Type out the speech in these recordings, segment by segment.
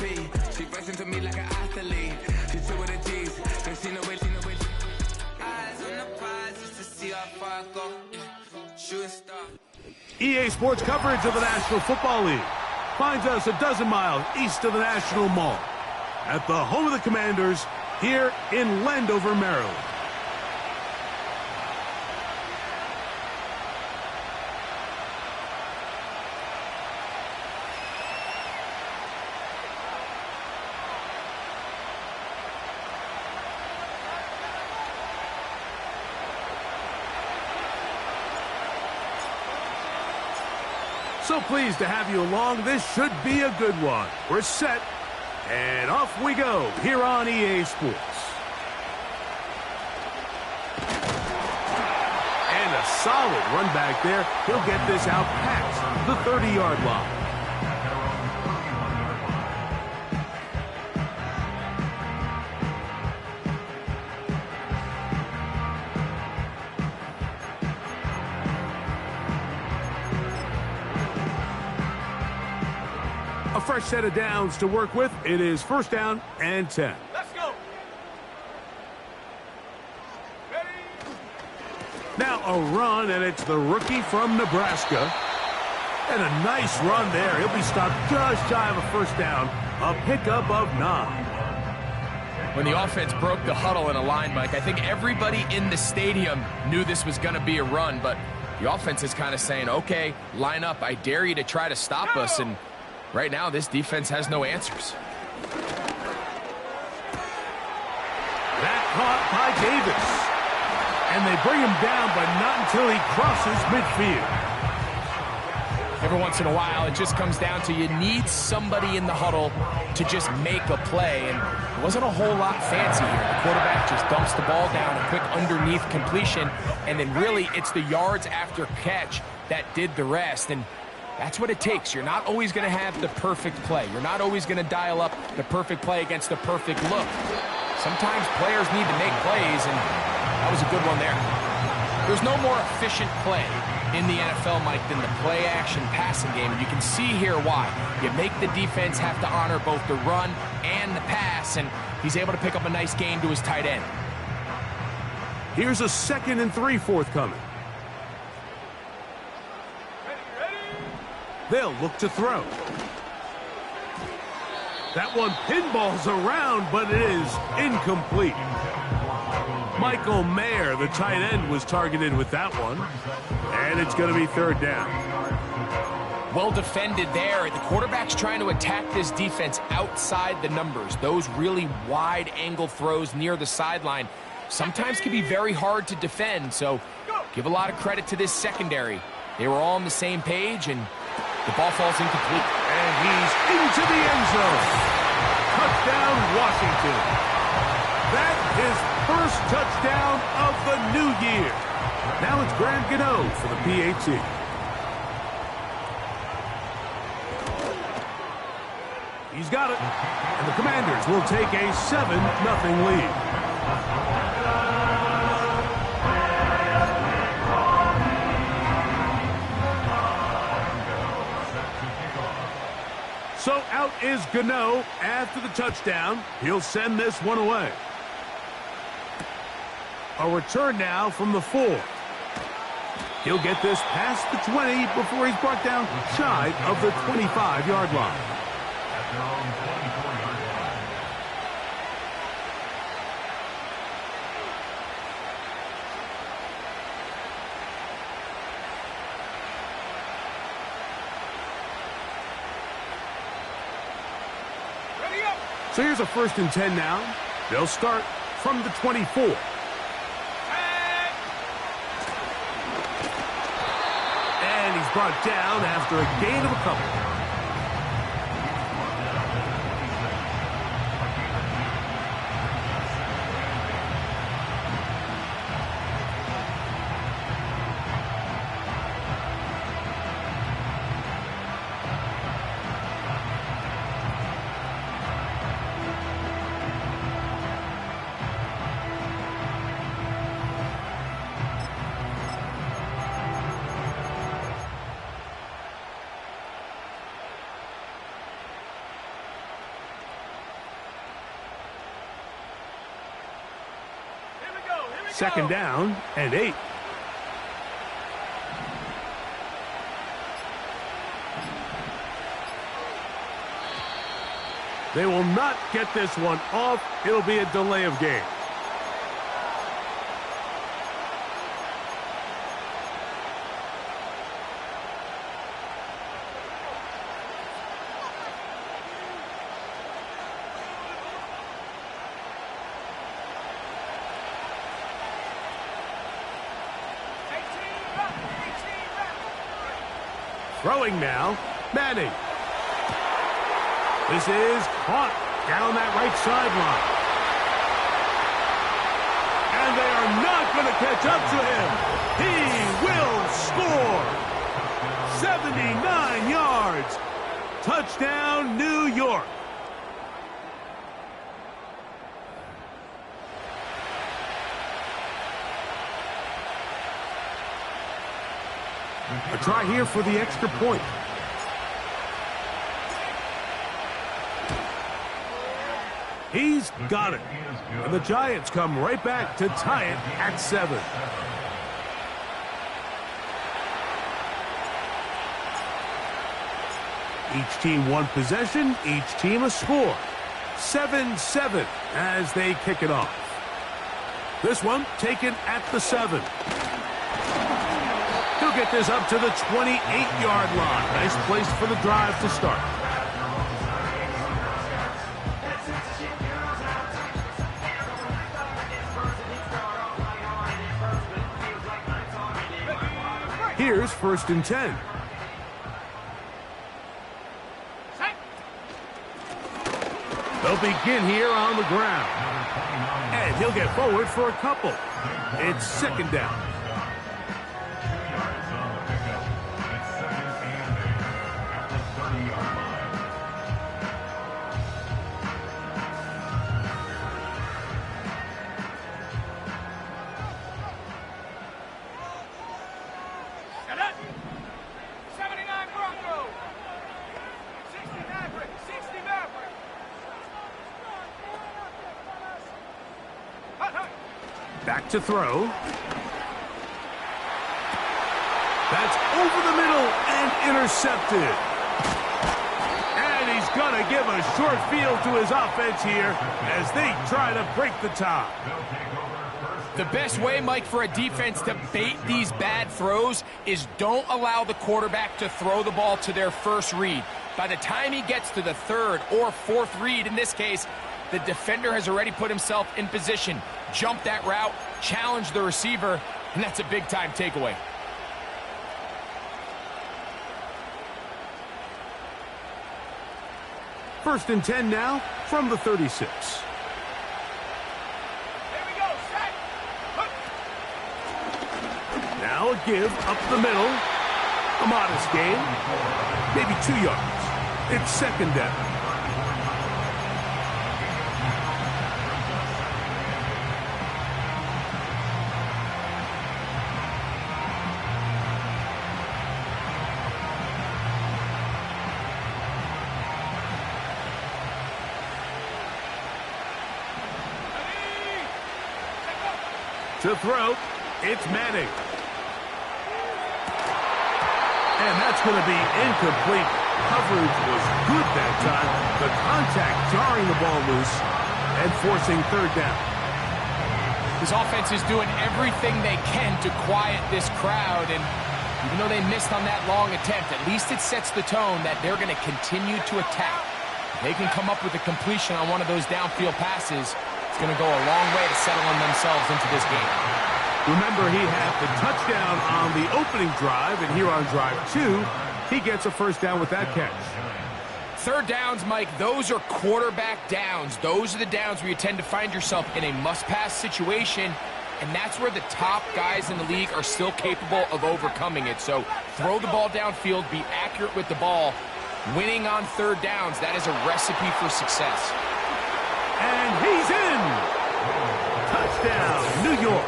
repeat. She racing to me like an athlete. She two with the G's. Then she know it, Eyes on the prize just to see how far I go. Shooting star. EA Sports coverage of the National Football League finds us a dozen miles east of the National Mall at the home of the Commanders here in Landover, Maryland. So pleased to have you along. This should be a good one. We're set, and off we go here on EA Sports. And a solid run back there. He'll get this out past the 30-yard line. A fresh set of downs to work with. It is first down and 10. Let's go. Ready. Now a run, and it's the rookie from Nebraska. And a nice run there. He'll be stopped just shy of a first down. A pickup of 9. When the offense broke the huddle in a line, Mike, I think everybody in the stadium knew this was going to be a run, but the offense is kind of saying, okay, line up. I dare you to try to stop us, and right now, this defense has no answers. That caught by Davis. And they bring him down, but not until he crosses midfield. Every once in a while, it just comes down to you need somebody in the huddle to just make a play, and it wasn't a whole lot fancy here. The quarterback just dumps the ball down, a quick underneath completion, and then really it's the yards after catch that did the rest. And that's what it takes. You're not always going to have the perfect play. You're not always going to dial up the perfect play against the perfect look. Sometimes players need to make plays, and that was a good one there. There's no more efficient play in the NFL, Mike, than the play-action passing game, and you can see here why. You make the defense have to honor both the run and the pass, and he's able to pick up a nice gain to his tight end. Here's a 2nd and 3 forthcoming. They'll look to throw. That one pinballs around, but it is incomplete. Michael Mayer, the tight end, was targeted with that one. And it's going to be 3rd down. Well defended there. The quarterback's trying to attack this defense outside the numbers. Those really wide angle throws near the sideline sometimes can be very hard to defend. So give a lot of credit to this secondary. They were all on the same page, and the ball falls incomplete. And he's into the end zone. Touchdown, Washington. That is first touchdown of the new year. Now it's Graham Gano for the PAT. He's got it. And the Commanders will take a 7-0 lead. So out is Gano after the touchdown. He'll send this one away. A return now from the 4. He'll get this past the 20 before he's brought down shy of the 25-yard line. So here's a 1st and 10 now. They'll start from the 24. And he's brought down after a gain of a couple. Second down and 8. They will not get this one off. It'll be a delay of game. Throwing now, Manning. This is caught down that right sideline. And they are not going to catch up to him. He will score. 79 yards. Touchdown, New York. A try here for the extra point. He's got it. And the Giants come right back to tie it at 7. Each team one possession, each team a score. 7-7 as they kick it off. This one taken at the 7. He'll get this up to the 28-yard line. Nice place for the drive to start. Here's 1st and 10. They'll begin here on the ground. And he'll get forward for a couple. It's 2nd down. Back to throw. That's over the middle and intercepted. And he's going to give a short field to his offense here as they try to break the tie. The best way, Mike, for a defense to bait these bad throws is don't allow the quarterback to throw the ball to their first read. By the time he gets to the 3rd or 4th read, in this case, the defender has already put himself in position, jump that route, challenge the receiver, and that's a big-time takeaway. First and 10 now from the 36. Here we go, set. Now a give up the middle. A modest gain. Maybe 2 yards. It's 2nd down. To throw, it's Manning. And that's going to be incomplete. Coverage was good that time. The contact jarring the ball loose and forcing 3rd down. This offense is doing everything they can to quiet this crowd, and even though they missed on that long attempt, at least it sets the tone that they're going to continue to attack. They can come up with a completion on one of those downfield passes. It's going to go a long way to settling themselves into this game. Remember, he had the touchdown on the opening drive, and here on drive 2, he gets a 1st down with that catch. 3rd downs, Mike, those are quarterback downs. Those are the downs where you tend to find yourself in a must-pass situation, and that's where the top guys in the league are still capable of overcoming it. So throw the ball downfield, be accurate with the ball. Winning on 3rd downs, that is a recipe for success. And he's in! Touchdown, New York.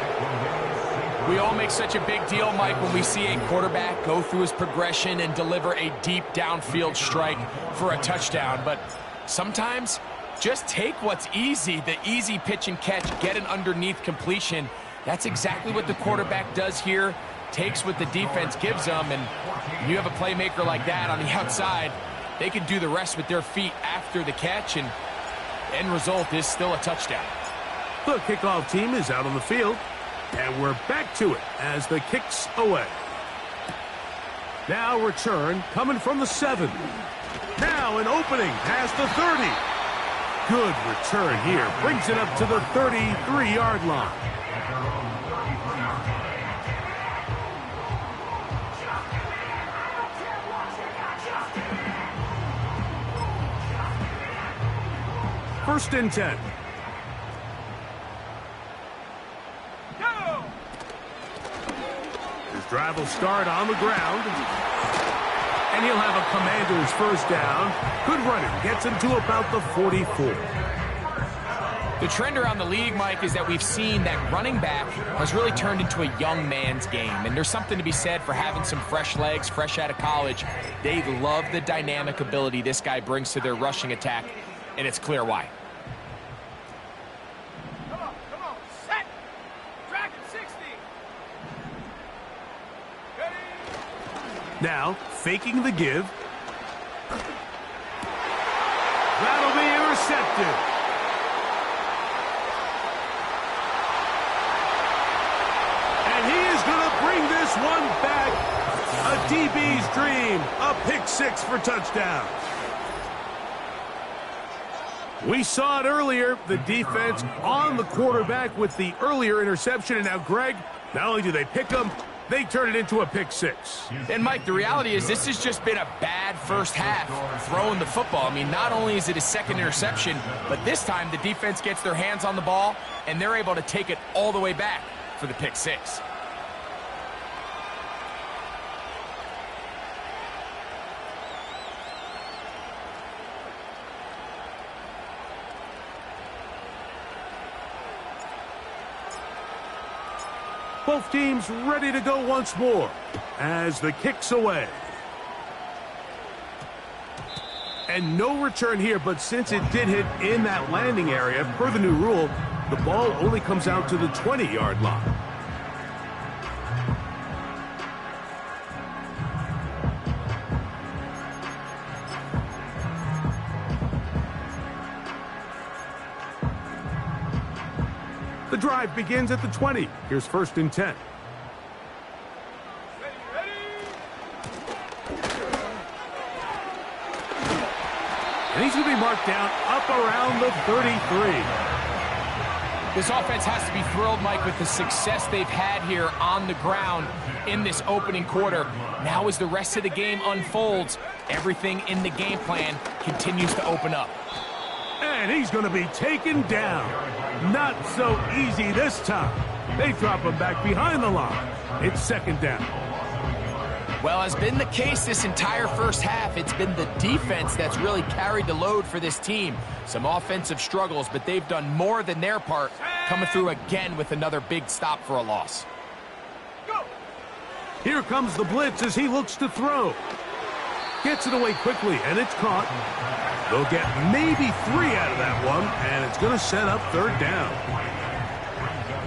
We all make such a big deal, Mike, when we see a quarterback go through his progression and deliver a deep downfield strike for a touchdown. But sometimes, just take what's easy, the easy pitch and catch, get an underneath completion. That's exactly what the quarterback does here. Takes what the defense gives them, and when you have a playmaker like that on the outside, they can do the rest with their feet after the catch, and end result is still a touchdown. The kickoff team is out on the field, and we're back to it as the kick's away. Now return coming from the 7. Now an opening past the 30. Good return here. Brings it up to the 33-yard line. First and 10. His drive will start on the ground. And he'll have a Commanders first down. Good running. Gets him to about the 44. The trend around the league, Mike, is that we've seen that running back has really turned into a young man's game. And there's something to be said for having some fresh legs, fresh out of college. They love the dynamic ability this guy brings to their rushing attack, and it's clear why. Come on, set. Dragon 60. Ready. Now, faking the give. That'll be intercepted. And he is going to bring this one back. A DB's dream. A pick 6 for touchdown. We saw it earlier. The defense on the quarterback with the earlier interception. And now, Greg, not only do they pick him, they turn it into a pick 6. And, Mike, the reality is this has just been a bad first half throwing the football. I mean, not only is it a second interception, but this time the defense gets their hands on the ball, and they're able to take it all the way back for the pick 6. Both teams ready to go once more as the kick's away. And no return here, but since it did hit in that landing area, per the new rule, the ball only comes out to the 20-yard line. The drive begins at the 20. Here's first and 10. And he's going to be marked down up around the 33. This offense has to be thrilled, Mike, with the success they've had here on the ground in this opening quarter. Now as the rest of the game unfolds, everything in the game plan continues to open up. And he's going to be taken down. Not so easy this time. They drop him back behind the line. It's second down. Well, has been the case this entire first half. It's been the defense that's really carried the load for this team. Some offensive struggles, but they've done more than their part, coming through again with another big stop for a loss. Go. Here comes the blitz as he looks to throw. Gets it away quickly, and it's caught. They'll get maybe 3 out of that one, and it's going to set up third down.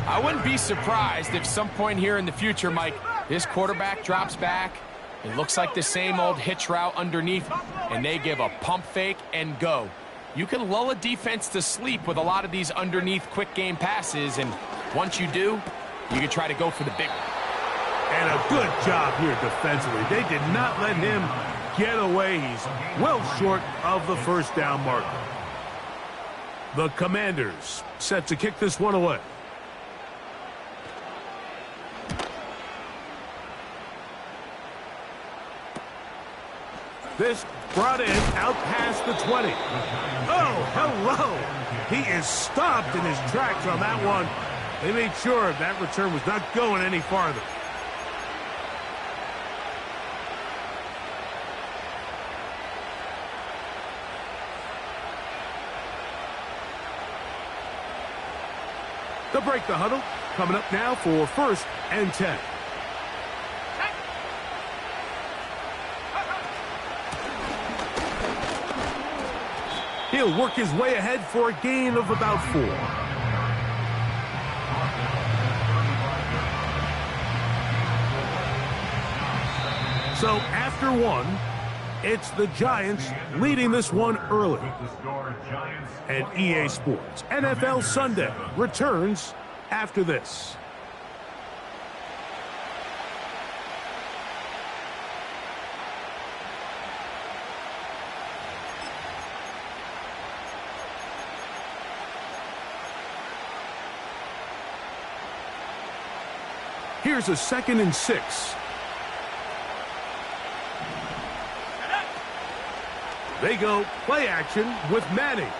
I wouldn't be surprised if some point here in the future, Mike, this quarterback drops back. It looks like the same old hitch route underneath, and they give a pump fake and go. You can lull a defense to sleep with a lot of these underneath quick game passes, and once you do, you can try to go for the big one. And a good job here defensively. They did not let him get away. He's well short of the first down marker. The Commanders set to kick this one away. This brought in out past the 20. Oh, hello. He is stopped in his tracks on that one. They made sure that return was not going any farther. They'll break the huddle. Coming up now for first and 10. He'll work his way ahead for a gain of about 4. So after one, it's the Giants leading this one early. And EA Sports NFL Sunday returns after this. Here's a 2nd and 6. They go play action with Manning.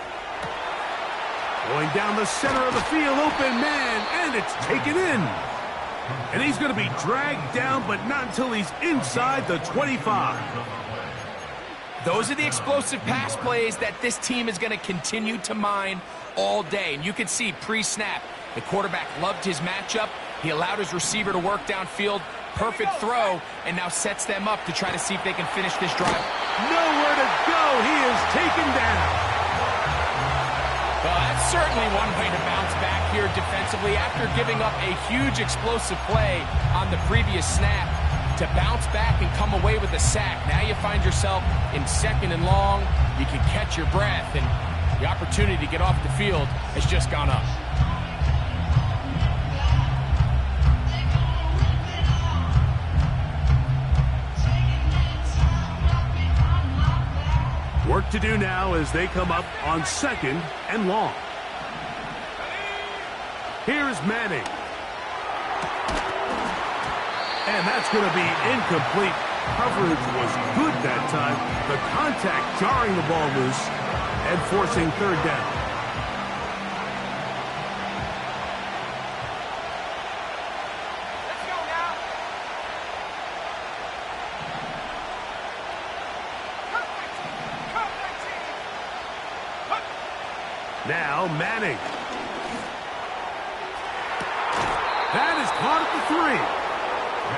Going down the center of the field, open man, and it's taken in. And he's going to be dragged down, but not until he's inside the 25. Those are the explosive pass plays that this team is going to continue to mine all day. And you can see pre-snap, the quarterback loved his matchup. He allowed his receiver to work downfield. Perfect throw, and now sets them up to try to see if they can finish this drive. Nowhere to go. He is taken down. Well, that's certainly one way to bounce back here defensively after giving up a huge explosive play on the previous snap. To bounce back and come away with a sack. Now you find yourself in 2nd and long. You can catch your breath, and the opportunity to get off the field has just gone up. Work to do now as they come up on 2nd and long. Here's Manning. And that's going to be incomplete. Coverage was good that time. The contact jarring the ball loose and forcing 3rd down. Let's go now. Now Manning. That is caught at the 3.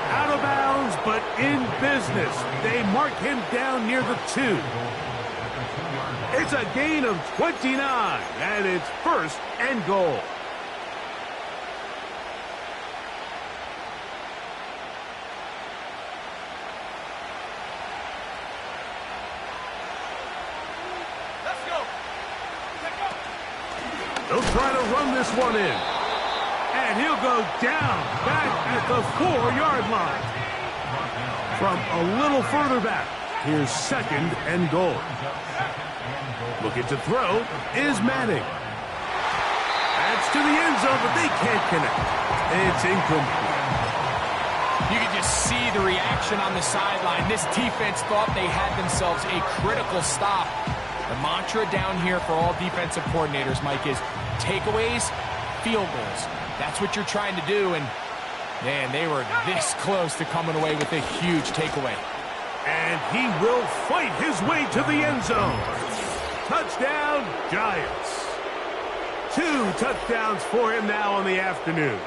Out of bounds, but in business. They mark him down near the 2. It's a gain of 29, and it's 1st and goal. Let's go. They'll try to run this one in. And he'll go down back at the 4-yard line. From a little further back, here's 2nd and goal. Looking to throw is Manning. That's to the end zone, but they can't connect. It's incomplete. You can just see the reaction on the sideline. This defense thought they had themselves a critical stop. The mantra down here for all defensive coordinators, Mike, is takeaways, field goals. That's what you're trying to do, and, man, they were this close to coming away with a huge takeaway. And he will fight his way to the end zone. Touchdown, Giants. 2 touchdowns for him now on the afternoon.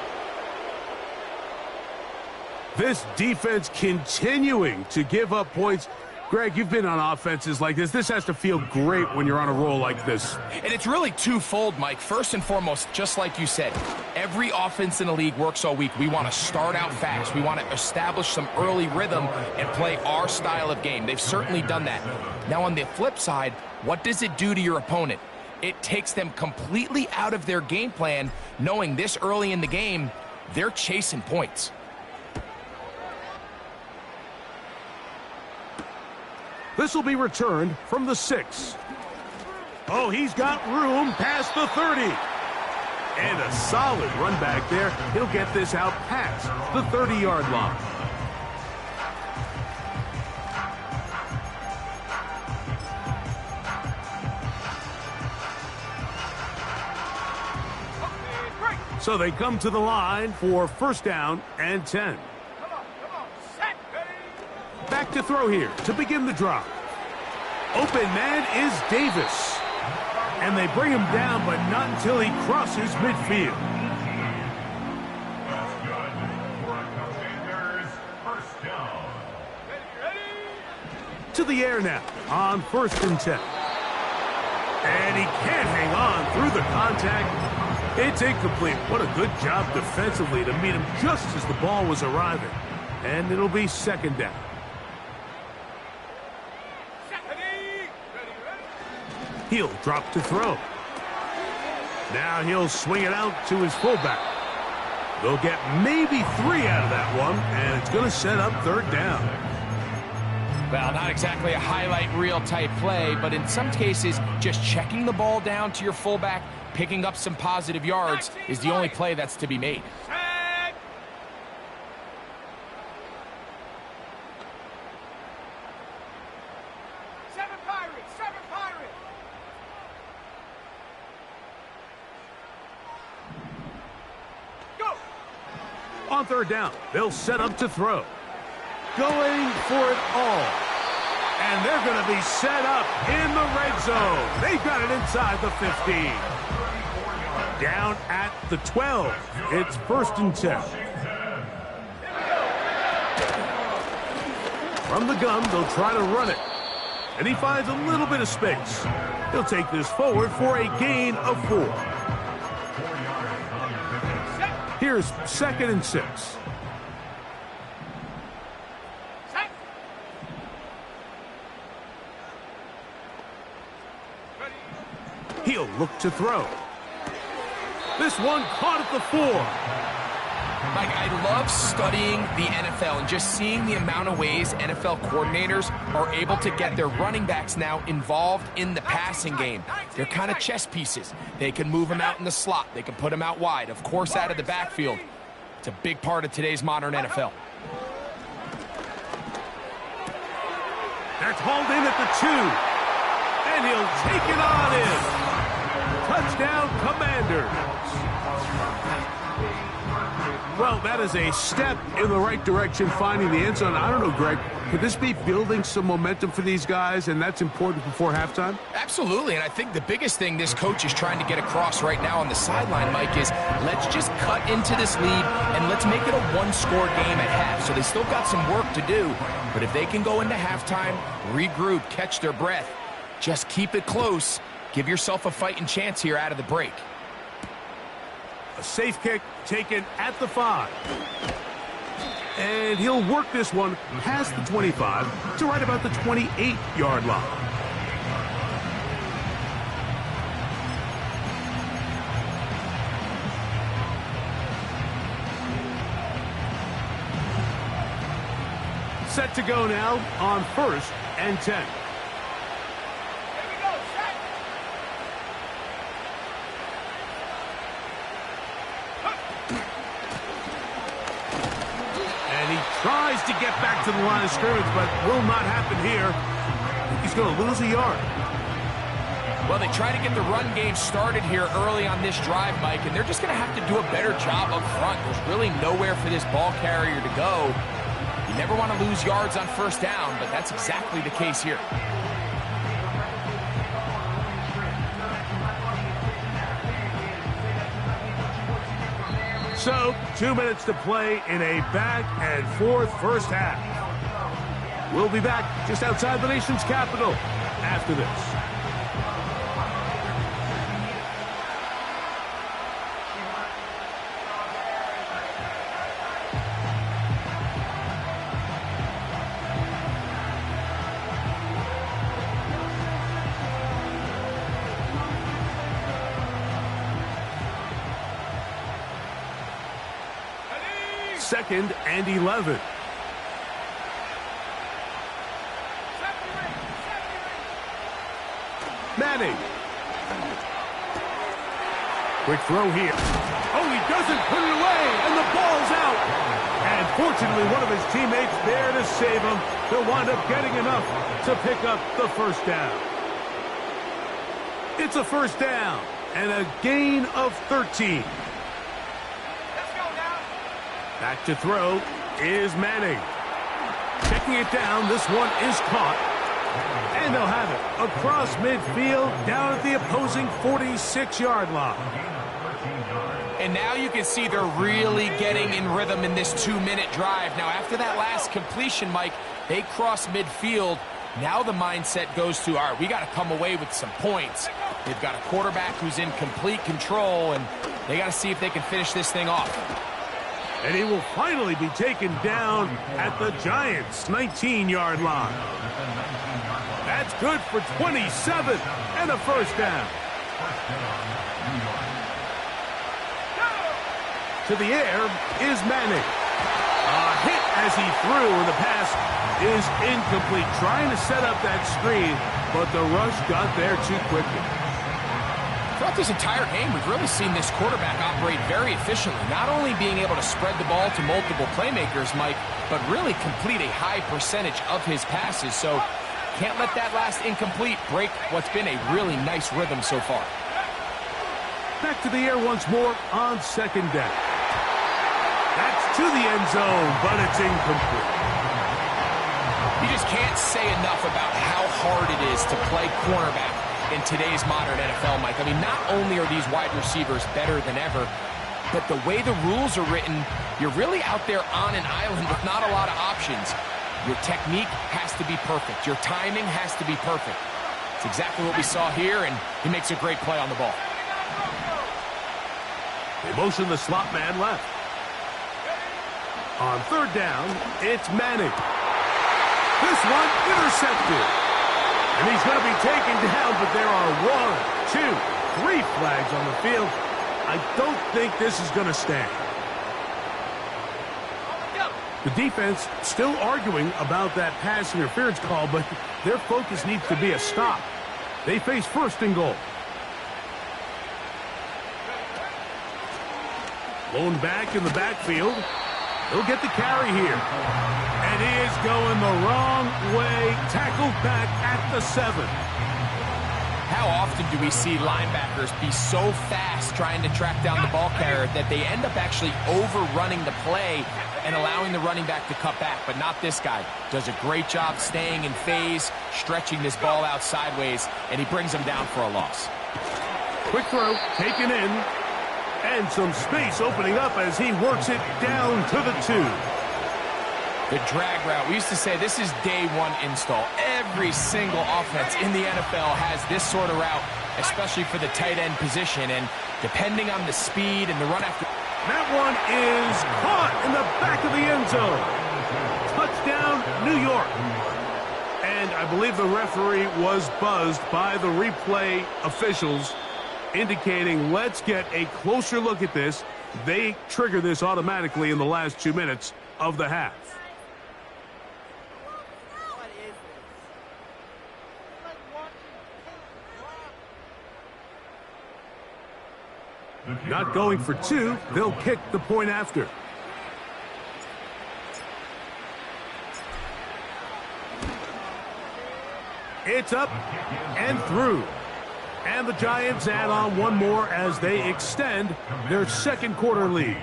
This defense continuing to give up points. Greg, you've been on offenses like this. This has to feel great when you're on a roll like this. And it's really twofold, Mike. First and foremost, just like you said, every offense in the league works all week. We want to start out fast. We want to establish some early rhythm and play our style of game. They've certainly done that. Now, on the flip side, what does it do to your opponent? It takes them completely out of their game plan, knowing this early in the game, they're chasing points. This will be returned from the 6. Oh, he's got room past the 30. And a solid run back there. He'll get this out past the 30-yard line. So they come to the line for 1st down and 10. Set. Back to throw here to begin the drive. Open man is Davis. And they bring him down, but not until he crosses midfield. To the air now on 1st and 10. And he can't hang on through the contact. It's incomplete. What a good job defensively to meet him just as the ball was arriving. And it'll be 2nd down. He'll drop to throw. Now he'll swing it out to his fullback. They'll get maybe 3 out of that one, and it's going to set up 3rd down. Well, not exactly a highlight reel type play, but in some cases, just checking the ball down to your fullback, picking up some positive yards is the only play that's to be made. Set. 7 Pirates, 7 Pirates. Go. On 3rd down, they'll set up to throw. Going for it all. And they're going to be set up in the red zone. They've got it inside the 15. Down at the 12. It's 1st and 10. From the gun, they'll try to run it. And he finds a little bit of space. He'll take this forward for a gain of 4. Here's 2nd and 6. He'll look to throw. This one caught at the 4. Mike, I love studying the NFL and just seeing the amount of ways NFL coordinators are able to get their running backs now involved in the passing game. They're kind of chess pieces. They can move them out in the slot. They can put them out wide, of course, out of the backfield. It's a big part of today's modern NFL. That's hauled in at the 2. And he'll take it on in. Touchdown, Commanders. Well, that is a step in the right direction, finding the end zone. I don't know, Greg, could this be building some momentum for these guys, and that's important before halftime? Absolutely, and I think the biggest thing this coach is trying to get across right now on the sideline, Mike, is let's just cut into this lead and let's make it a one-score game at half. So they still got some work to do, but if they can go into halftime, regroup, catch their breath, just keep it close, give yourself a fighting chance here out of the break. A safe kick taken at the 5. And he'll work this one past the 25 to right about the 28-yard line. Set to go now on 1st and 10. Tries to get back to the line of scrimmage, but will not happen here. He's going to lose a yard. Well, they try to get the run game started here early on this drive, Mike, and they're just going to have to do a better job up front. There's really nowhere for this ball carrier to go. You never want to lose yards on 1st down, but that's exactly the case here. So, 2 minutes to play in a back-and-forth first half. We'll be back just outside the nation's capital after this. Second and 11. Manning. Quick throw here. Oh, he doesn't put it away, and the ball's out. And fortunately, one of his teammates there to save him. He'll wind up getting enough to pick up the 1st down. It's a 1st down and a gain of 13. Back to throw is Manning. Checking it down, this one is caught. And they'll have it across midfield down at the opposing 46-yard line. And now you can see they're really getting in rhythm in this 2-minute drive. Now, after that last completion, Mike, they cross midfield. Now the mindset goes to, all right, we got to come away with some points. They've got a quarterback who's in complete control, and they got to see if they can finish this thing off. And he will finally be taken down at the Giants' 19-yard line. That's It's good for 27 and a first down. To the air is Manning. A hit as he threw, and the pass is incomplete. Trying to set up that screen, but the rush got there too quickly. Throughout this entire game, we've really seen this quarterback operate very efficiently, not only being able to spread the ball to multiple playmakers, Mike, but really complete a high percentage of his passes. So can't let that last incomplete break what's been a really nice rhythm so far. Back to the air once more on second down. That's to the end zone, but it's incomplete. You just can't say enough about how hard it is to play cornerback in today's modern NFL, Mike. I mean, not only are these wide receivers better than ever, but the way the rules are written, you're really out there on an island with not a lot of options. Your technique has to be perfect. Your timing has to be perfect. It's exactly what we saw here, and he makes a great play on the ball. They motion the slot man left. On third down, it's Manning. This one intercepted. And he's going to be taken down, but there are 1, 2, 3 flags on the field. I don't think this is going to stand. The defense still arguing about that pass interference call, but their focus needs to be a stop. They face first and goal. Blown back in the backfield. He'll get the carry here. And he is going the wrong way. Tackled back at the 7. How often do we see linebackers be so fast trying to track down the ball carrier that they end up actually overrunning the play and allowing the running back to cut back? But not this guy. Does a great job staying in phase, stretching this ball out sideways, and he brings him down for a loss. Quick throw, taken in, and some space opening up as he works it down to the 2. The drag route. We used to say this is day one install. Every single offense in the NFL has this sort of route, especially for the tight end position. And depending on the speed and the run after... That one is caught in the back of the end zone. Touchdown, New York. And I believe the referee was buzzed by the replay officials, indicating let's get a closer look at this. They trigger this automatically in the last 2 minutes of the half. Not going for 2, they'll kick the point after. It's up and through. And the Giants add on one more as they extend their second quarter lead.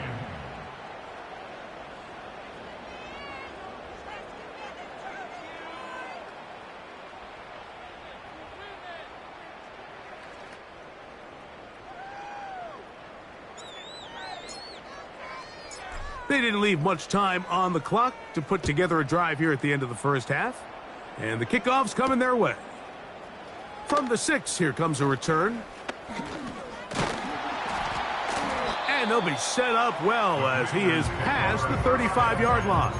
They didn't leave much time on the clock to put together a drive here at the end of the first half. And the kickoff's coming their way. From the 6, here comes a return. And they'll be set up well as he is past the 35-yard line.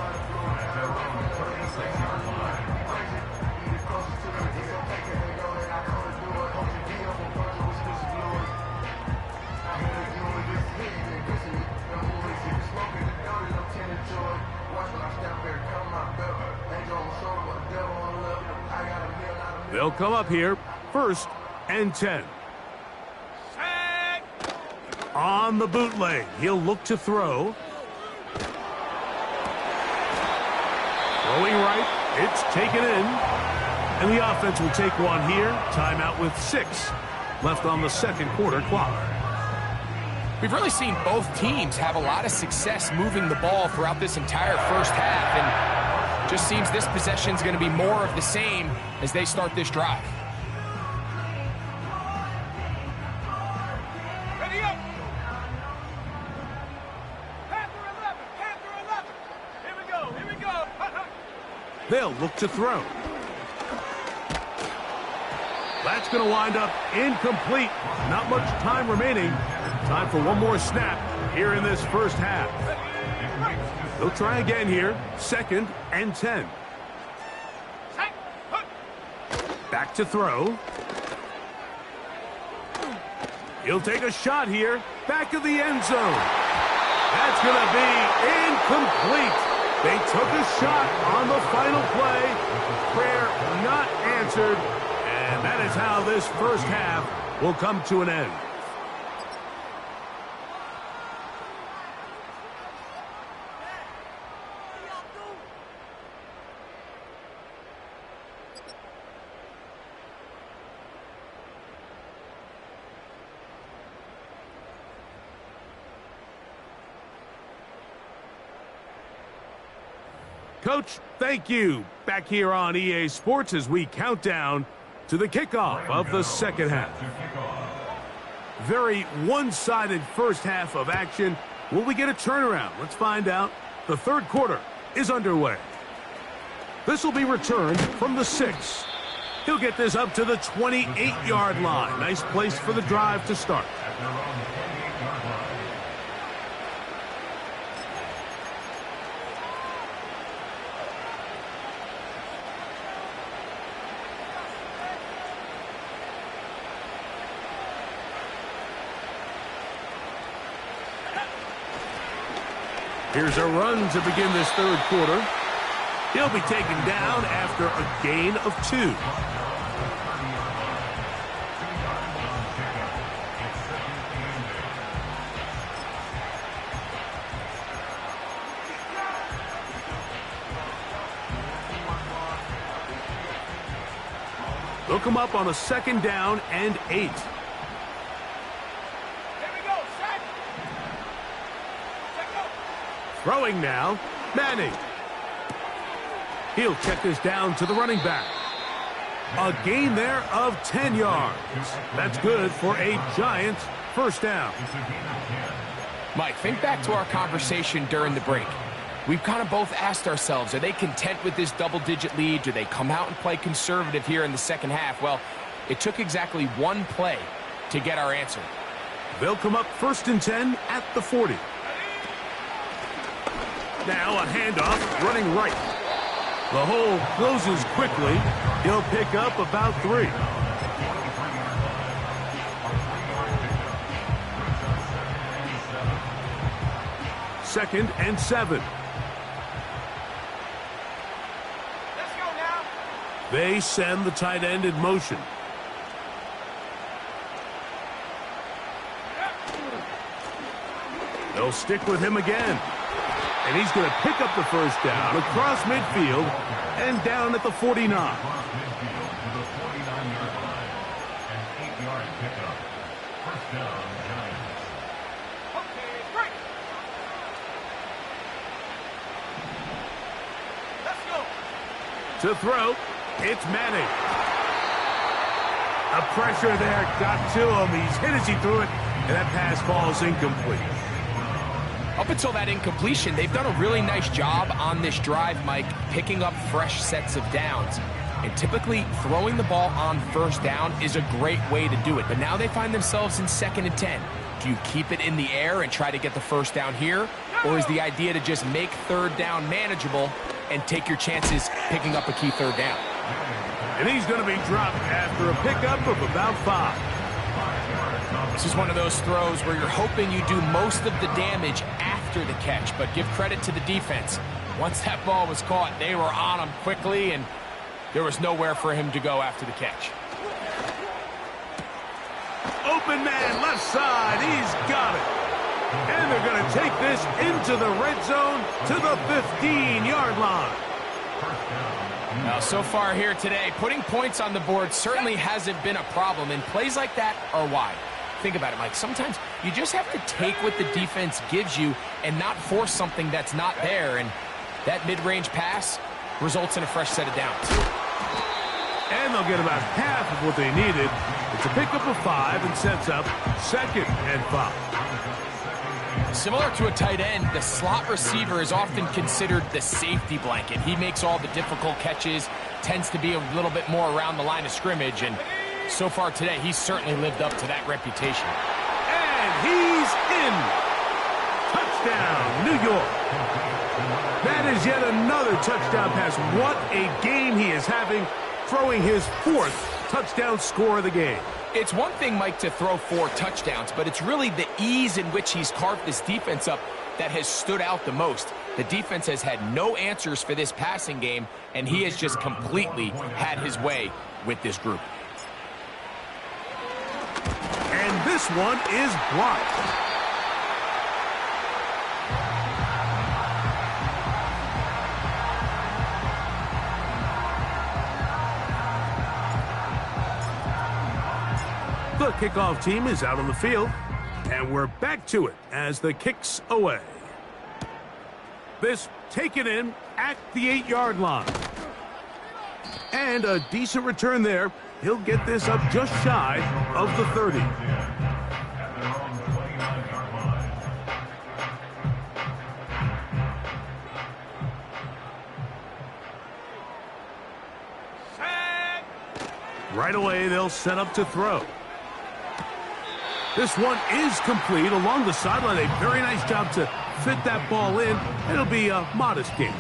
They'll come up here, 1st and 10. On the bootleg, he'll look to throw. Throwing right, it's taken in. And the offense will take one here. Timeout with 6 left on the second quarter clock. We've really seen both teams have a lot of success moving the ball throughout this entire first half, and just seems this possession is going to be more of the same as they start this drive. Ready up. Panther 11. Here we go. They'll look to throw. That's going to wind up incomplete. Not much time remaining. Time for one more snap here in this first half. They'll try again here. 2nd and 10. Back Back to throw. He'll take a shot here. Back of the end zone. That's going to be incomplete. They took a shot on the final play. Prayer not answered. And that is how this first half will come to an end. Coach, thank you. Back here on EA Sports as we count down to the kickoff of the second half. Very one-sided first half of action. Will we get a turnaround? Let's find out. The third quarter is underway. This will be returned from the 6. He'll get this up to the 28-yard line. Nice place for the drive to start. Here's a run to begin this third quarter. He'll be taken down after a gain of 2. They'll come up on a 2nd down and 8. Throwing now, Manning. He'll check this down to the running back. A gain there of 10 yards. That's good for a Giants first down. Mike, think back to our conversation during the break. We've kind of both asked ourselves, are they content with this double-digit lead? Do they come out and play conservative here in the second half? Well, it took exactly one play to get our answer. They'll come up 1st and 10 at the 40. Now a handoff running right. The hole closes quickly. He'll pick up about 3. Second and 7. Let's go now. They send the tight end in motion. They'll stick with him again. And he's going to pick up the first down across midfield and down at the 49. To throw, it's Manning. The pressure there got to him. He's hit as he threw it, and that pass falls incomplete. Up until that incompletion, they've done a really nice job on this drive, Mike, picking up fresh sets of downs. And typically, throwing the ball on first down is a great way to do it. But now they find themselves in 2nd and 10. Do you keep it in the air and try to get the first down here? Or is the idea to just make 3rd down manageable and take your chances picking up a key 3rd down? And he's going to be dropped after a pickup of about 5. This is one of those throws where you're hoping you do most of the damage after the catch, but give credit to the defense. Once that ball was caught, they were on him quickly, and there was nowhere for him to go after the catch. Open man, left side, he's got it. And they're going to take this into the red zone to the 15-yard line. Now, so far here today, putting points on the board certainly hasn't been a problem, and plays like that are why. Think about it, Mike. Sometimes you just have to take what the defense gives you and not force something that's not there, and that mid-range pass results in a fresh set of downs. And they'll get about half of what they needed. It's a pickup of 5 and sets up 2nd and 5. Similar to a tight end, the slot receiver is often considered the safety blanket. He makes all the difficult catches, tends to be a little bit more around the line of scrimmage, and so far today, he's certainly lived up to that reputation. And he's in. Touchdown, New York. That is yet another touchdown pass. What a game he is having, throwing his 4th touchdown score of the game. It's one thing, Mike, to throw 4 touchdowns, but it's really the ease in which he's carved this defense up that has stood out the most. The defense has had no answers for this passing game, and he has just completely had his way with this group. And this one is blocked. The kickoff team is out on the field, and we're back to it as the kick's away. This taken in at the 8-yard line. And a decent return there. He'll get this up just shy of the 30. Right away, they'll set up to throw. This one is complete along the sideline. A very nice job to fit that ball in. It'll be a modest gain.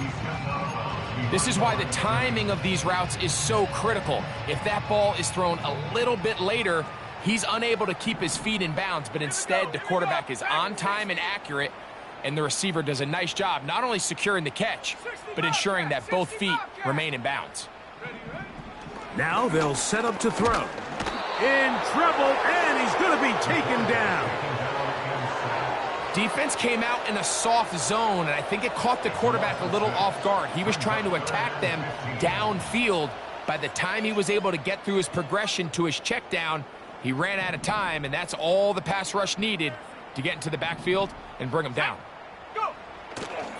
This is why the timing of these routes is so critical. If that ball is thrown a little bit later, he's unable to keep his feet in bounds, but instead the quarterback is on time and accurate, and the receiver does a nice job not only securing the catch, but ensuring that both feet remain in bounds. Now they'll set up to throw. In trouble, and he's going to be taken down. Defense came out in a soft zone, and I think it caught the quarterback a little off guard. He was trying to attack them downfield. By the time he was able to get through his progression to his check down, he ran out of time, and that's all the pass rush needed to get into the backfield and bring him down.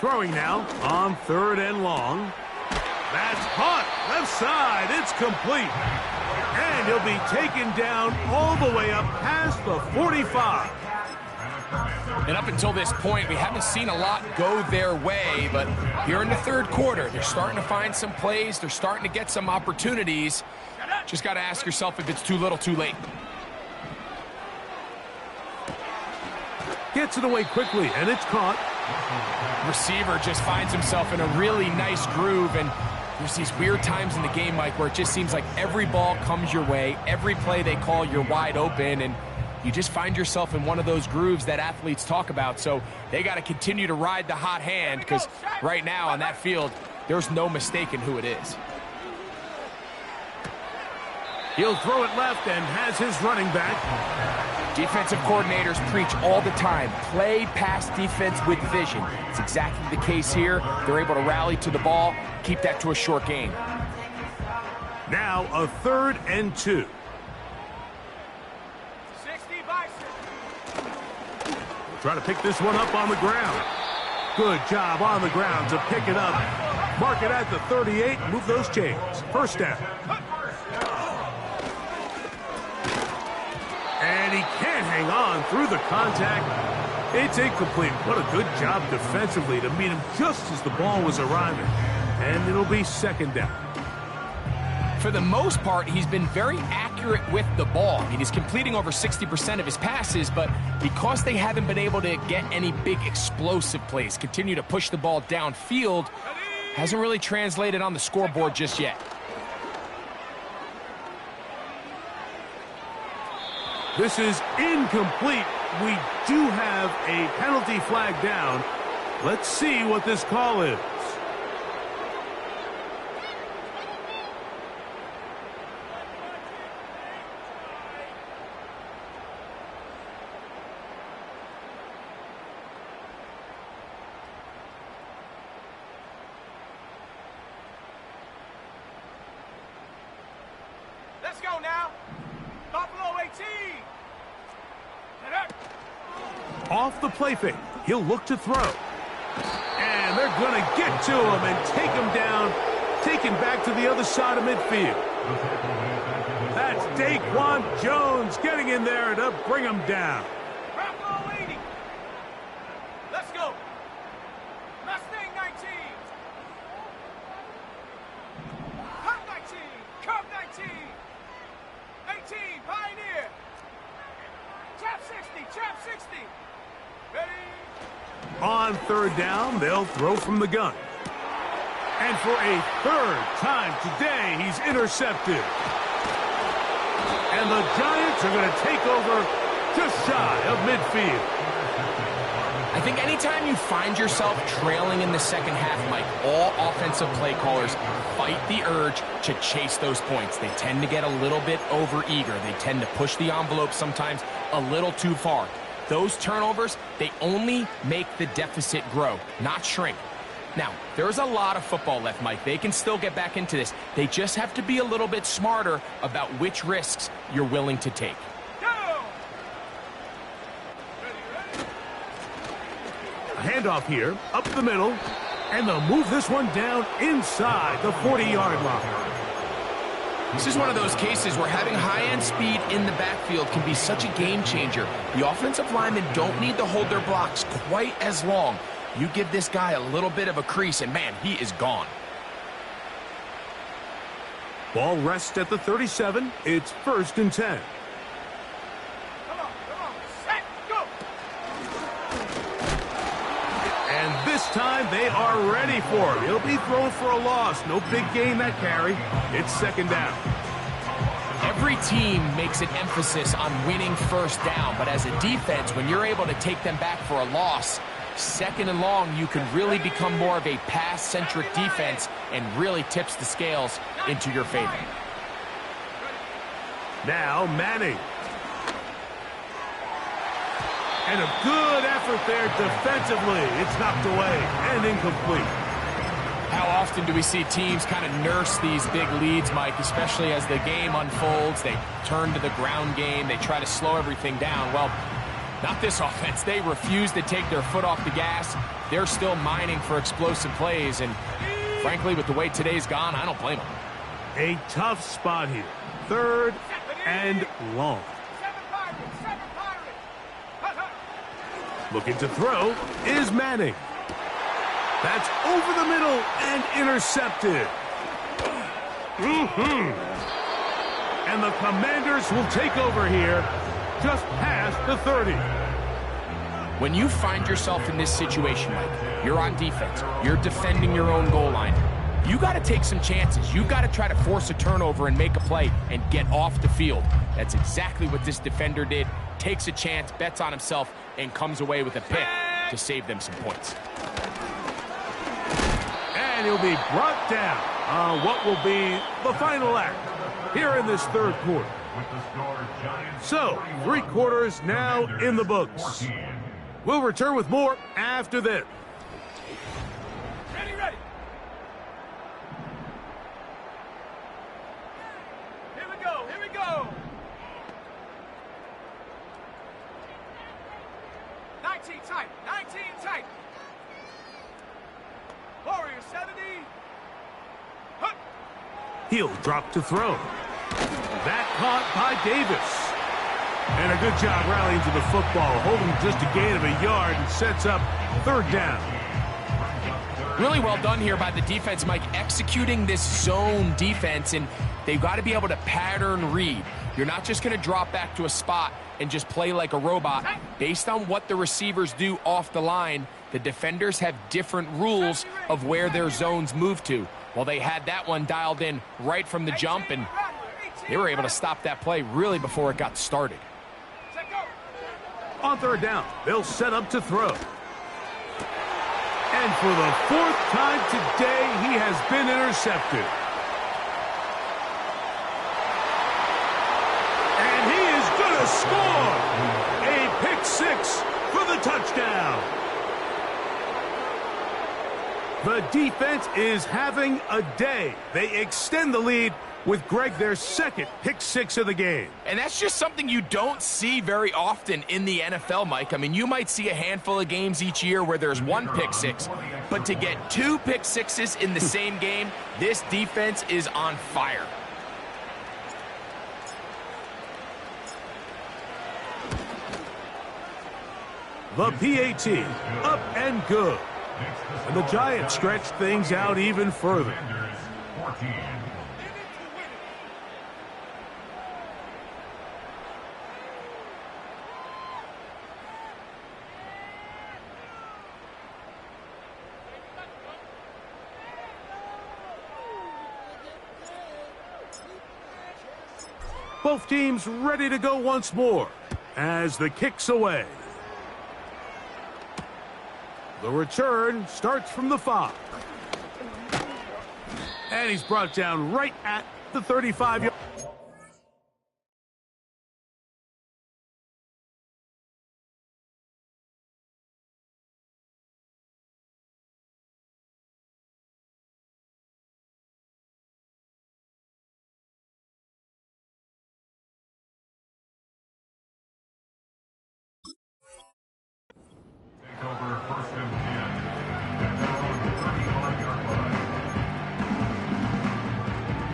Throwing now on 3rd and long. That's caught. Left side. It's complete. And he'll be taken down all the way up past the 45. And up until this point, we haven't seen a lot go their way, but here in the 3rd quarter, they're starting to find some plays. They're starting to get some opportunities. Just got to ask yourself if it's too little, too late. Gets it away quickly, and it's caught. Receiver just finds himself in a really nice groove, and there's these weird times in the game, Mike, where it just seems like every ball comes your way, every play they call, you're wide open, and you just find yourself in one of those grooves that athletes talk about. So they got to continue to ride the hot hand, because right now on that field, there's no mistaking who it is. He'll throw it left and has his running back. Defensive coordinators preach all the time, play pass defense with vision. It's exactly the case here. They're able to rally to the ball, keep that to a short gain. Now a 3rd and 2. 60 Bison. Try to pick this one up on the ground. Good job on the ground to pick it up. Mark it at the 38, move those chains. 1st down. And he can't hang on through the contact. It's incomplete. What a good job defensively to meet him just as the ball was arriving. And it'll be 2nd down. For the most part, he's been very accurate with the ball. I mean, he's completing over 60% of his passes, but because they haven't been able to get any big explosive plays, continue to push the ball downfield, hasn't really translated on the scoreboard just yet. This is incomplete. We do have a penalty flag down. Let's see what this call is. Let's go now. Buffalo 18. Off the play fake. He'll look to throw. And they're going to get to him and take him down, take him back to the other side of midfield. That's Daquan Jones getting in there to bring him down. Buffalo 80. Let's go. Mustang 19. Cub 19. Cub 19. 18. Pioneer. Trap 60. Trap 60. Ready? On 3rd down, they'll throw from the gun. And for a 3rd time today, he's intercepted. And the Giants are going to take over just shy of midfield. I think anytime you find yourself trailing in the second half, Mike, all offensive play callers fight the urge to chase those points. They tend to get a little bit overeager. They tend to push the envelope sometimes a little too far. Those turnovers, they only make the deficit grow, not shrink. Now, there's a lot of football left, Mike. They can still get back into this. They just have to be a little bit smarter about which risks you're willing to take. A handoff here, up the middle, and they'll move this one down inside the 40-yard line. This is one of those cases where having high-end speed in the backfield can be such a game changer. The offensive linemen don't need to hold their blocks quite as long. You give this guy a little bit of a crease, and man, he is gone. Ball rests at the 37. It's 1st and 10. Come on, set, go! And this time they are ready for it. He'll be thrown for a loss. No big gain that carry. It's 2nd down. Every team makes an emphasis on winning 1st down, but as a defense, when you're able to take them back for a loss, 2nd and long, you can really become more of a pass-centric defense and really tips the scales into your favor. Now Manning. And a good effort there defensively. It's knocked away and incomplete. How often do we see teams kind of nurse these big leads, Mike, especially as the game unfolds? They turn to the ground game. They try to slow everything down. Well, not this offense. They refuse to take their foot off the gas. They're still mining for explosive plays, and frankly, with the way today's gone, I don't blame them. A tough spot here. 3rd and long. Looking to throw is Manning. That's over the middle and intercepted. And the Commanders will take over here just past the 30. When you find yourself in this situation, Mike, you're on defense, you're defending your own goal line, you got to take some chances. You got to try to force a turnover and make a play and get off the field. That's exactly what this defender did. Takes a chance, bets on himself, and comes away with a pick to save them some points. And he'll be brought down on what will be the final act here in this 3rd quarter. So, 3 quarters now in the books. We'll return with more after this. Ready. Here we go. 19 tight. Warrior 70. Hup. He'll drop to throw. That caught by Davis. And a good job rallying to the football, holding just a gain of a yard and sets up 3rd down. Really well done here by the defense, Mike, executing this zone defense, and they've got to be able to pattern read. You're not just going to drop back to a spot and just play like a robot. Based on what the receivers do off the line, the defenders have different rules of where their zones move to. Well, they had that one dialed in right from the jump, and they were able to stop that play really before it got started. On 3rd down, they'll set up to throw. And for the 4th time today, he has been intercepted. And he is going to score! A pick 6 for the touchdown. The defense is having a day. They extend the lead with Greg their 2nd pick 6 of the game. And that's just something you don't see very often in the NFL, Mike. I mean, you might see a handful of games each year where there's 1 pick 6, but to get 2 pick 6s in the same game, this defense is on fire. The PAT, up and good. And the Giants stretch things out even further. Both teams ready to go once more as the kick's away. The return starts from the 5. And he's brought down right at the 35-yard.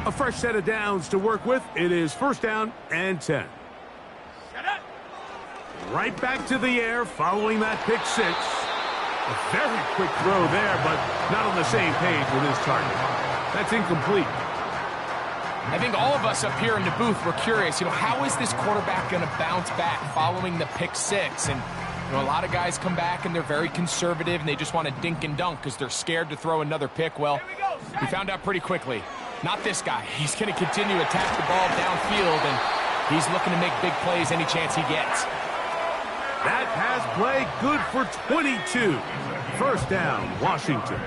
A fresh set of downs to work with. It is 1st down and 10. Right back to the air following that pick 6. A very quick throw there, but not on the same page with his target. That's incomplete. I think all of us up here in the booth were curious, how is this quarterback going to bounce back following the pick 6? And a lot of guys come back and they're very conservative and they just want to dink and dunk because they're scared to throw another pick. Well, we found out pretty quickly. Not this guy. He's going to continue to attack the ball downfield, and he's looking to make big plays any chance he gets. That pass play good for 22. 1st down, Washington.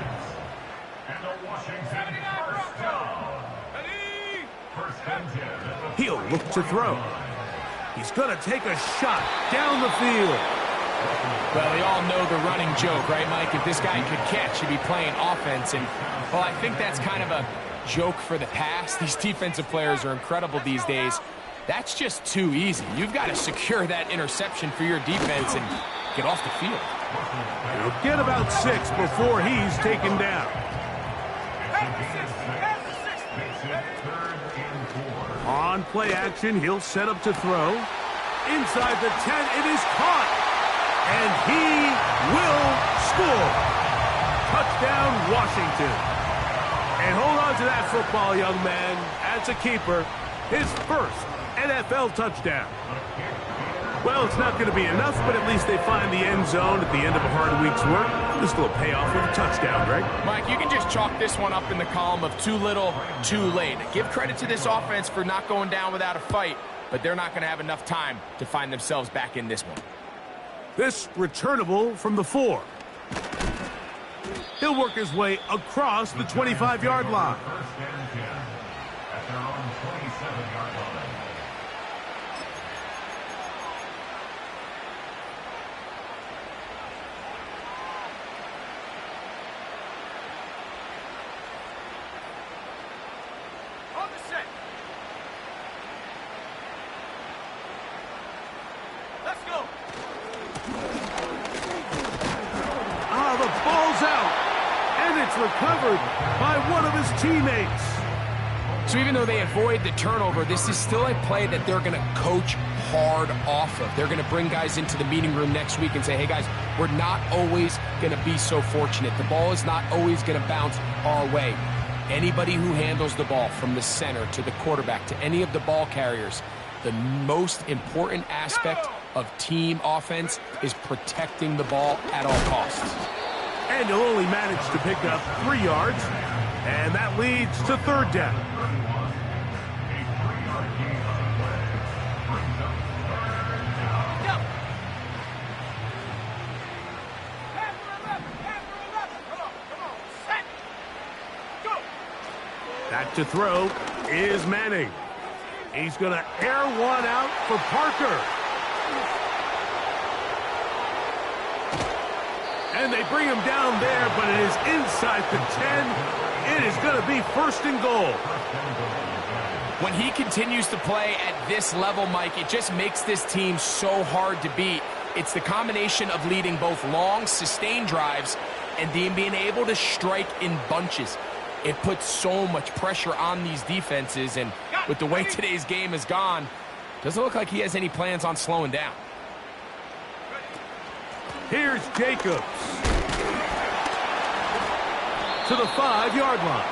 He'll look to throw. He's going to take a shot down the field. Well, we all know the running joke, right, Mike? If this guy could catch, he'd be playing offense. And, well, I think that's kind of a joke for the past. These defensive players are incredible these days. That's just too easy. You've got to secure that interception for your defense and get off the field. He'll get about 6 before he's taken down. On play action, he'll set up to throw. Inside the 10, it is caught. And he will score. Touchdown, Washington. And hold on to that football, young man. As a keeper, his first NFL touchdown. Well, it's not going to be enough, but at least they find the end zone at the end of a hard week's work. This little payoff with a touchdown, Greg. Mike, you can just chalk this one up in the column of too little, too late. Give credit to this offense for not going down without a fight, but they're not going to have enough time to find themselves back in this one. This returnable from the 4. He'll work his way across the 25-yard line. On the set. Let's go. The ball's out, and it's recovered by one of his teammates. So even though they avoid the turnover, this is still a play that they're going to coach hard off of. They're going to bring guys into the meeting room next week and say, hey, guys, we're not always going to be so fortunate. The ball is not always going to bounce our way. Anybody who handles the ball from the center to the quarterback to any of the ball carriers, the most important aspect of team offense is protecting the ball at all costs. And he'll only manage to pick up 3 yards, and that leads to 3rd down. Back to throw is Manning. He's going to air one out for Parker. And they bring him down there, but it is inside the 10. It is going to be 1st and goal. When he continues to play at this level, Mike, it just makes this team so hard to beat. It's the combination of leading both long, sustained drives and being able to strike in bunches. It puts so much pressure on these defenses, and with the way today's game has gone, doesn't look like he has any plans on slowing down. Here's Jacobs to the 5-yard line.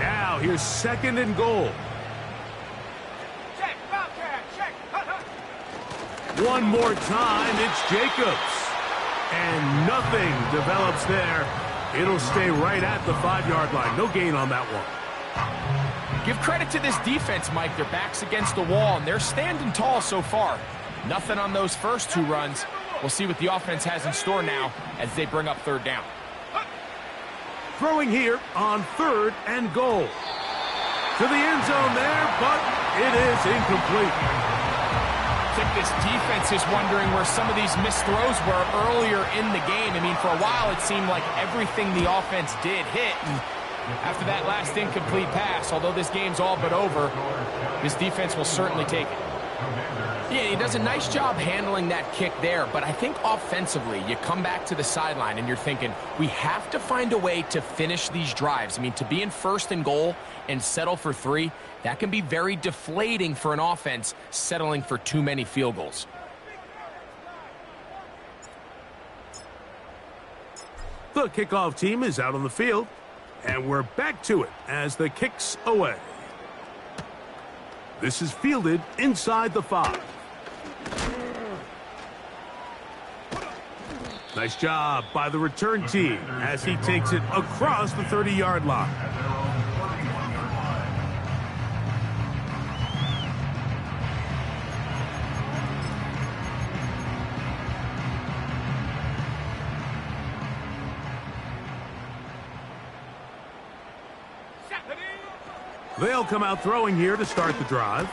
Now here's 2nd and goal. Check, Bobcat, check. one more time, it's Jacobs. And nothing develops there. It'll stay right at the 5-yard line. No gain on that one. Give credit to this defense, Mike. Their back's against the wall, and they're standing tall so far. Nothing on those first 2 runs. We'll see what the offense has in store now as they bring up 3rd down. Throwing here on 3rd and goal. To the end zone there, but it is incomplete. I think this defense is wondering where some of these missed throws were earlier in the game. I mean, for a while it seemed like everything the offense did hit. And after that last incomplete pass, although this game's all but over, this defense will certainly take it. Yeah, he does a nice job handling that kick there, but I think offensively, you come back to the sideline and you're thinking, we have to find a way to finish these drives. I mean, to be in 1st and goal and settle for 3, that can be very deflating for an offense settling for too many field goals. The kickoff team is out on the field, and we're back to it as the kick's away. This is fielded inside the 5. Nice job by the return team as he takes it across the 30-yard line. They'll come out throwing here to start the drive.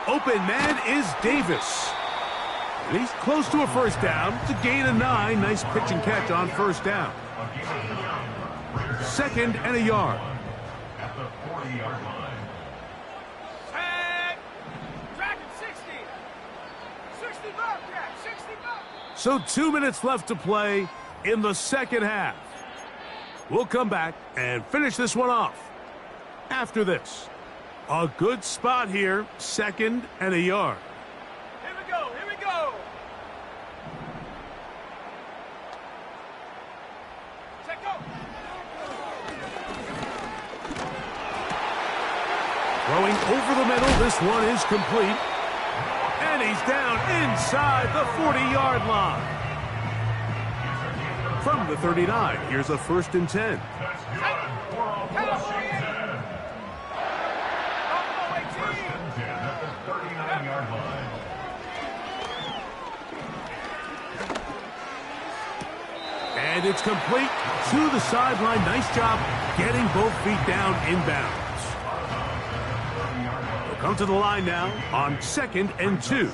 Open man is Davis. And he's close to a 1st down. It's a gain of 9. Nice pitch and catch on 1st down. 2nd and a yard. At the 40-yard line. Tag! Dragon 60! 60 Bobcat! 60 Bobcat! So 2 minutes left to play in the 2nd half. We'll come back and finish this one off after this. A good spot here, 2nd and a yard. Here we go, here we go! Check go! Throwing over the middle, this one is complete. And he's down inside the 40-yard line. From the 39, here's a 1st and 10. And it's complete to the sideline. Nice job getting both feet down inbounds. We'll come to the line now on 2nd and 2.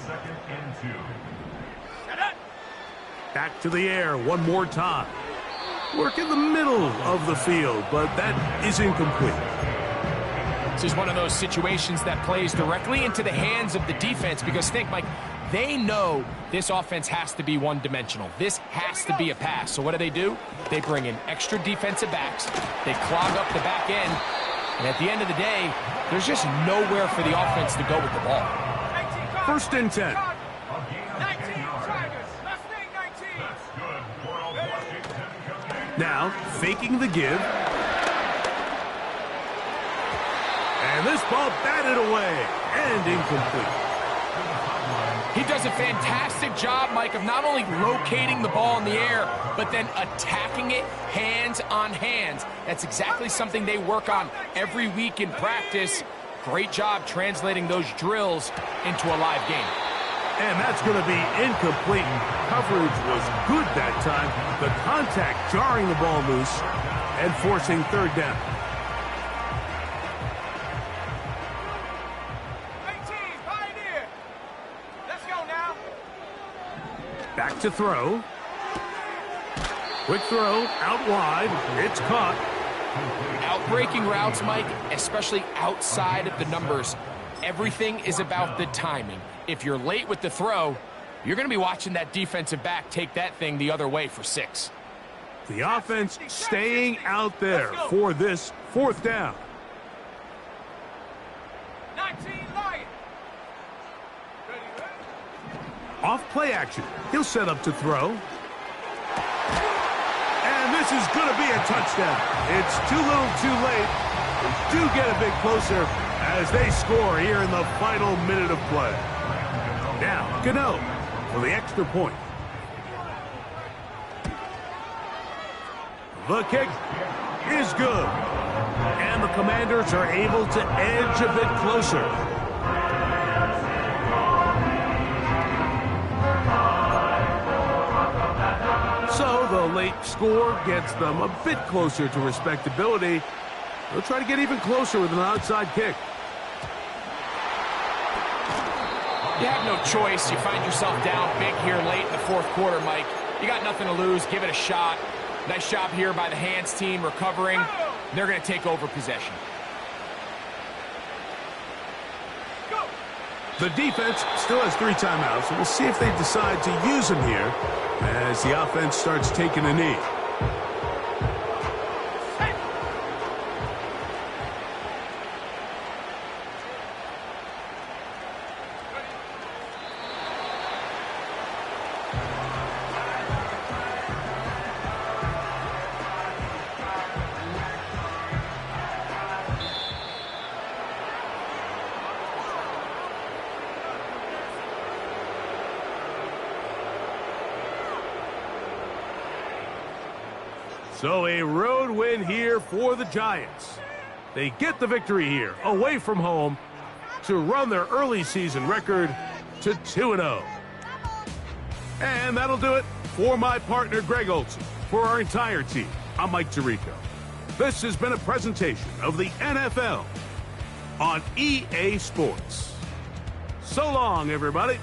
Back to the air one more time. Work in the middle of the field, but that is incomplete. This is one of those situations that plays directly into the hands of the defense because think, Mike, they know this offense has to be one-dimensional. This has to be a pass. So what do? They bring in extra defensive backs. They clog up the back end. And at the end of the day, there's just nowhere for the offense to go with the ball. 1st and 10. 19 Tigers. Let's make 19. Now, faking the give. And this ball batted away and incomplete. He does a fantastic job, Mike, of not only locating the ball in the air, but then attacking it hands on hands. That's exactly something they work on every week in practice. Great job translating those drills into a live game. And that's going to be incomplete. Coverage was good that time. The contact jarring the ball loose and forcing 3rd down. 18, Pioneer. Let's go now. Back to throw. Quick throw, out wide. It's caught. Outbreaking routes, Mike, especially outside of the numbers, everything is about the timing. If you're late with the throw, you're going to be watching that defensive back take that thing the other way for 6. The offense staying out there for this 4th down. 19 Lion. Off play action. He'll set up to throw. And this is going to be a touchdown. It's too little too late. They do get a bit closer as they score here in the final minute of play. Now, Gano for the extra point. The kick is good. And the Commanders are able to edge a bit closer. So the late score gets them a bit closer to respectability. They'll try to get even closer with an onside kick. You have no choice. You find yourself down big here late in the fourth quarter, Mike. You got nothing to lose. Give it a shot. Nice job here by the hands team recovering. They're going to take over possession. The defense still has 3 timeouts, and we'll see if they decide to use them here as the offense starts taking a knee. So a road win here for the Giants. They get the victory here, away from home, to run their early season record to 2-0. And that'll do it for my partner, Greg Olsen. For our entire team, I'm Mike Tirico. This has been a presentation of the NFL on EA Sports. So long, everybody.